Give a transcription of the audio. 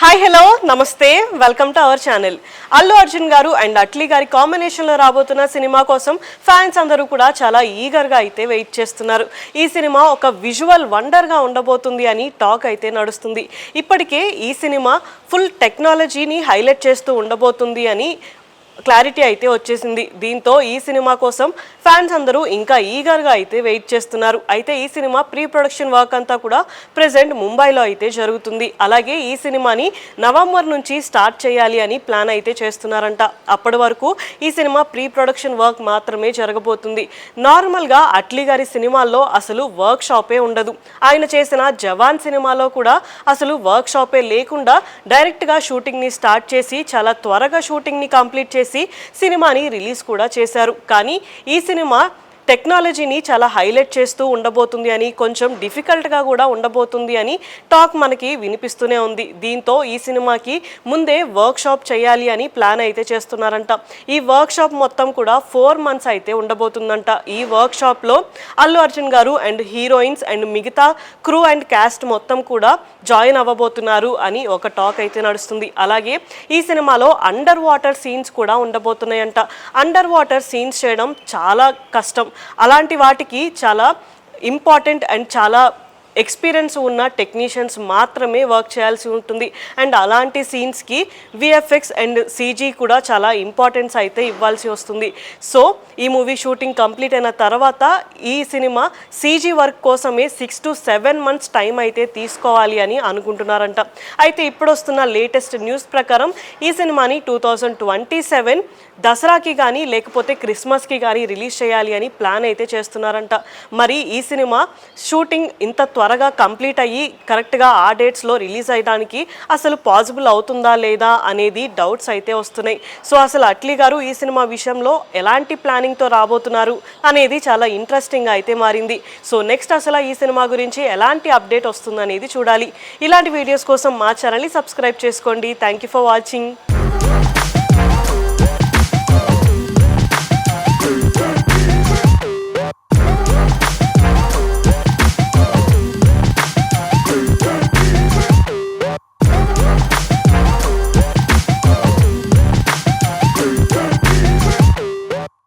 Hi hello నమస్తే welcome to our channel. Allu Arjun గారు and Atlee గారి కాంబినేషన్లో రాబోతున్న సినిమా కోసం ఫ్యాన్స్ అందరూ కూడా చాలా ఈగర్గా అయితే వెయిట్ చేస్తున్నారు. ఈ సినిమా ఒక విజువల్ వండర్గా ఉండబోతుంది అని టాక్ అయితే నడుస్తుంది. ఇప్పటికే ఈ సినిమా ఫుల్ టెక్నాలజీని హైలైట్ చేస్తూ ఉండబోతుంది అని క్లారిటీ అయితే వచ్చేసింది. దీంతో ఈ సినిమా కోసం ఫ్యాన్స్ అందరూ ఇంకా ఈగర్గా అయితే వెయిట్ చేస్తున్నారు. అయితే ఈ సినిమా ప్రీ ప్రొడక్షన్ వర్క్ అంతా కూడా ప్రెజెంట్ ముంబైలో అయితే జరుగుతుంది. అలాగే ఈ సినిమాని నవంబర్ నుంచి స్టార్ట్ చేయాలి అని ప్లాన్ అయితే చేస్తున్నారంట. అప్పటి వరకు ఈ సినిమా ప్రీ ప్రొడక్షన్ వర్క్ మాత్రమే జరగబోతుంది. నార్మల్గా అట్లీ గారి సినిమాల్లో అసలు వర్క్ షాపే ఉండదు. ఆయన చేసిన జవాన్ సినిమాలో కూడా అసలు వర్క్ షాపే లేకుండా డైరెక్ట్గా షూటింగ్ని స్టార్ట్ చేసి చాలా త్వరగా షూటింగ్ని కంప్లీట్ చేసి సినిమాని రిలీజ్ కూడా చేశారు. కానీ ఈ సినిమా టెక్నాలజీని చాలా హైలైట్ చేస్తూ ఉండబోతుంది అని, కొంచెం డిఫికల్ట్గా కూడా ఉండబోతుంది అని టాక్ మనకి వినిపిస్తూనే ఉంది. దీంతో ఈ సినిమాకి ముందే వర్క్ షాప్ చేయాలి అని ప్లాన్ అయితే చేస్తున్నారంట. ఈ వర్క్ షాప్ మొత్తం కూడా 4 months అయితే ఉండబోతుందంట. ఈ వర్క్ షాప్లో అల్లు అర్జున్ గారు అండ్ హీరోయిన్స్ అండ్ మిగతా క్రూ అండ్ క్యాస్ట్ మొత్తం కూడా జాయిన్ అవ్వబోతున్నారు అని ఒక టాక్ అయితే నడుస్తుంది. అలాగే ఈ సినిమాలో అండర్ వాటర్ సీన్స్ కూడా ఉండబోతున్నాయంట. అండర్ వాటర్ సీన్స్ చేయడం చాలా కష్టం. అలాంటి వాటికి చాలా ఇంపార్టెంట్ అండ్ చాలా ఎక్స్పీరియన్స్ ఉన్న టెక్నీషియన్స్ మాత్రమే వర్క్ చేయాల్సి ఉంటుంది. అండ్ అలాంటి సీన్స్కి విఎఫ్ఎక్స్ అండ్ సీజీ కూడా చాలా ఇంపార్టెన్స్ అయితే ఇవ్వాల్సి వస్తుంది. సో ఈ మూవీ షూటింగ్ కంప్లీట్ అయిన తర్వాత ఈ సినిమా సీజీ వర్క్ కోసమే 6 to 7 months టైం అయితే తీసుకోవాలి అని అనుకుంటున్నారంట. అయితే ఇప్పుడు వస్తున్న లేటెస్ట్ న్యూస్ ప్రకారం ఈ సినిమాని 2027 దసరాకి కానీ లేకపోతే క్రిస్మస్కి కానీ రిలీజ్ చేయాలి అని ప్లాన్ అయితే చేస్తున్నారంట. మరి ఈ సినిమా షూటింగ్ ఇంత త్వరగా కంప్లీట్ అయ్యి కరెక్ట్గా ఆ డేట్స్లో రిలీజ్ అయ్యడానికి అసలు పాసిబుల్ అవుతుందా లేదా అనేది డౌట్స్ అయితే వస్తున్నాయి. సో అసలు అట్లీ గారు ఈ సినిమా విషయంలో ఎలాంటి ప్లానింగ్తో రాబోతున్నారు అనేది చాలా ఇంట్రెస్టింగ్ అయితే మారింది. సో నెక్స్ట్ అసలు ఈ సినిమా గురించి ఎలాంటి అప్డేట్ వస్తుందనేది చూడాలి. ఇలాంటి వీడియోస్ కోసం మా ఛానల్ని సబ్స్క్రైబ్ చేసుకోండి. Thank you for watching.